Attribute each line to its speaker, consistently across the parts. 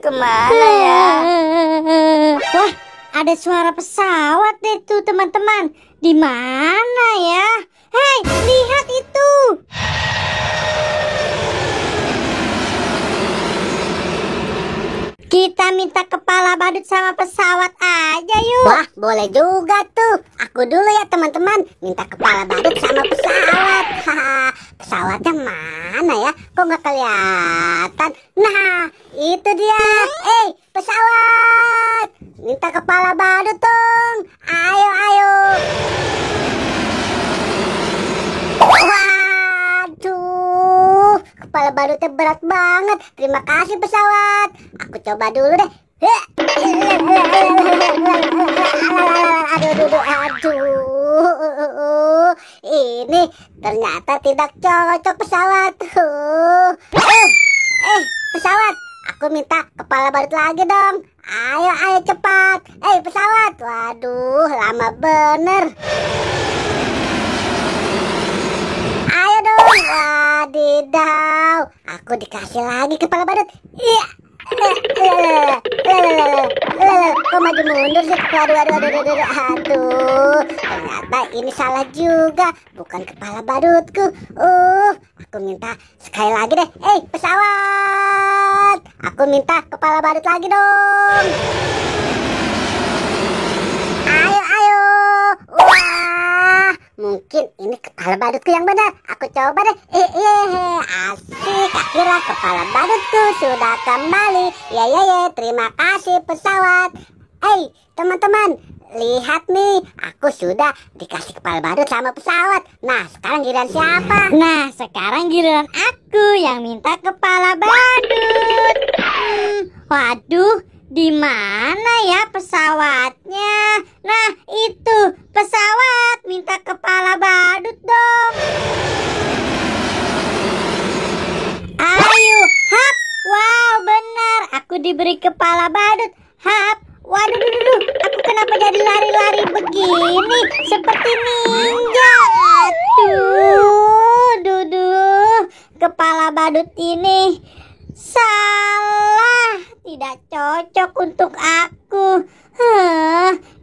Speaker 1: kemana ya?
Speaker 2: Wah, ada suara pesawat deh tuh teman-teman. Di mana ya? Hei, lihat itu. Kita minta kepala badut sama pesawat aja yuk.
Speaker 1: Wah, boleh juga tuh. Aku dulu ya teman-teman, minta kepala badut sama pesawat. Haha, pesawatnya mana ya? Kok nggak kelihatan? Nah, itu dia. Pesawat, minta kepala badut dong. Ayo, ayo. Waduh, kepala badutnya berat banget. Terima kasih pesawat. Aku coba dulu deh. Aduh, ini ternyata tidak cocok pesawat. Pesawat, aku minta kepala badut lagi dong. Ayo, ayo cepat. Pesawat, waduh, lama bener. Ayo dong, wadidaw. Aku dikasih lagi kepala badut. Iya. Kok maju mundur sih? Aduh, ternyata ini salah juga. Bukan kepala badutku. Aku minta sekali lagi deh. Pesawat, aku minta kepala badut lagi dong. Ayo, ayo. Wah, mungkin ini kepala badutku yang benar. Aku coba deh. Asik, akhirnya kepala badutku sudah kembali. Terima kasih pesawat. Teman-teman, lihat nih, aku sudah dikasih kepala badut sama pesawat. Nah, sekarang giliran siapa?
Speaker 2: Nah, sekarang giliran aku yang minta kepala badut. Waduh, di mana ya pesawatnya? Nah, itu pesawat, minta kepala badut dong. Ayo, hap. Wow, benar. Aku diberi kepala badut. Hap. Waduh, aku kenapa jadi lari-lari begini? Seperti ninja. Aduh, kepala badut ini salah. Tidak cocok untuk aku.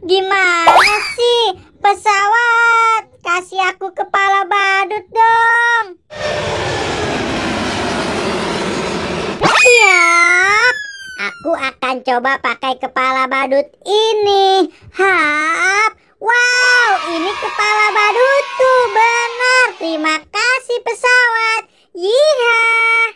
Speaker 2: Gimana sih? Pesawat, kasih aku kepala badut dong. Siap. Aku akan coba pakai kepala badut ini. Hap. Wow, ini kepala badutku. Benar. Terima kasih pesawat. Yihah.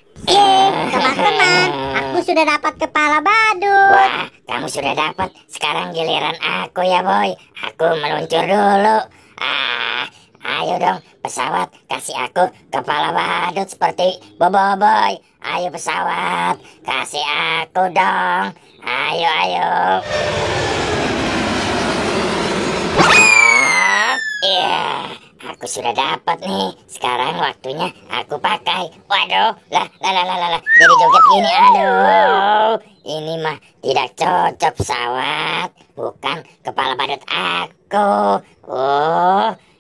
Speaker 2: Teman-teman, aku sudah dapat kepala badut.
Speaker 1: Wah, kamu sudah dapat. Sekarang giliran aku ya, boy. Aku meluncur dulu. Ayo dong, pesawat, kasih aku kepala badut seperti Boboiboy. Ayo pesawat, kasih aku dong. Ayo, ayo. Aku sudah dapat nih. Sekarang waktunya aku pakai. Waduh, jadi joget gini. Aduh, ini mah tidak cocok pesawat. Bukan kepala badut aku.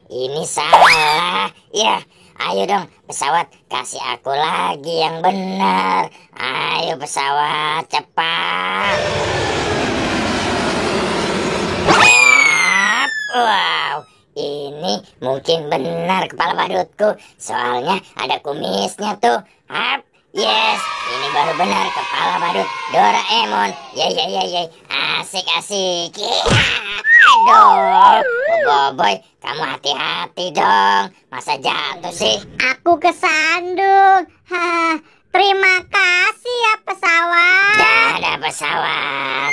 Speaker 1: Ini salah. Ya, ayo dong pesawat, kasih aku lagi yang benar. Ayo pesawat, cepat. Wow, ini mungkin benar kepala badutku. Soalnya ada kumisnya tuh. Yes, ini baru benar kepala badut Doraemon. Asik. Aduh, Boboiboy, kamu hati-hati dong. Masa jatuh sih?
Speaker 2: Aku kesandung. Terima kasih ya pesawat.
Speaker 1: Dadah pesawat.